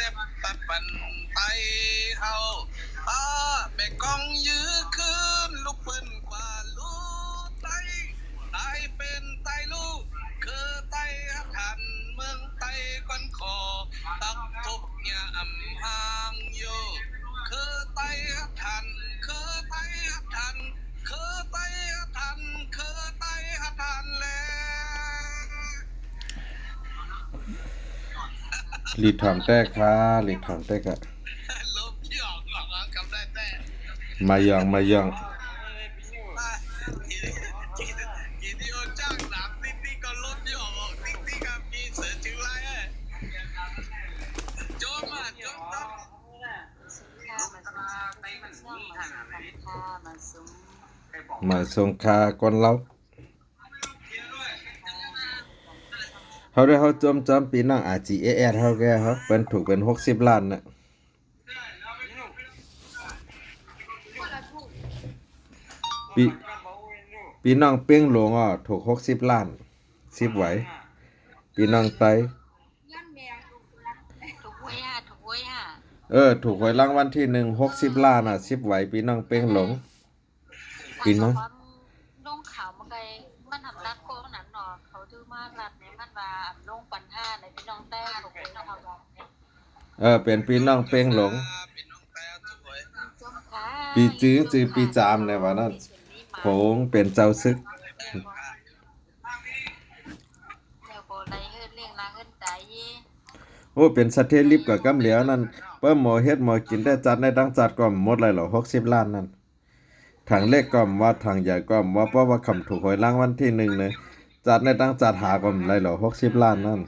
ต็บตัดปันไตเฮาแม่กองยื้อคืนลูกปืนกว่าลูกไตตายเป็นไตลูกคือไตหันเมืองไตก้อนคอตักทุกยามห่างอยู่คือไตหันคือไตหันคือไตหันคือไตหันแล้วหลีดถามแต้ค่ะหลีดถามแต้กะลบที่ออกกำได้แต่ มายองกีที่โอจ้างหนักติ๊กติ๊กก็ลบที่ออกติ๊กติ๊กกับมีเสือจือไรโจมโจมต้องมาส่งคาก่อนเราเฮาได้เฮาจอมปีน้อง RGAS เฮาแกเฮาเปิ้นถูกเป็น60ล้านน่ะปีน้องเป้งหลวงถูก60ล้าน10ไหวปีน้องไตถูกหวยรางวัลที่1 60ล้านอ่ะ10ไหวปีน้องเป้งหลงปีน้องลงข่าวมันไกมันทำรักโกงนั้นเนาะเขาดื้อมากรัดเนี่ยมันว่าลงปันห้าในพี่น้องแต้ถูกเป็นน้องเราเป็นปีน้องเป้งหลงปีจื้อปีจามในว่านั้นโผงเป็นเจ้าซึกเดี๋ยวโบไรเฮ็ดเลี้ยงลาเฮ็ดใจโอ้เป็นสะเทลิบกับกำเหลียวนั่นเปิ้มหมอเฮ็ดหมอกินได้จัดในดังจัดก็หมดเลยเหรอ60ล้านนั่นทางเลขก็ว่าทางใหญ่ก็ว่าเพราะว่าคำถูกหวยรางวัลที่1เลยจัดในดังจัดหาก็เลยเหรอ60ล้านนั่น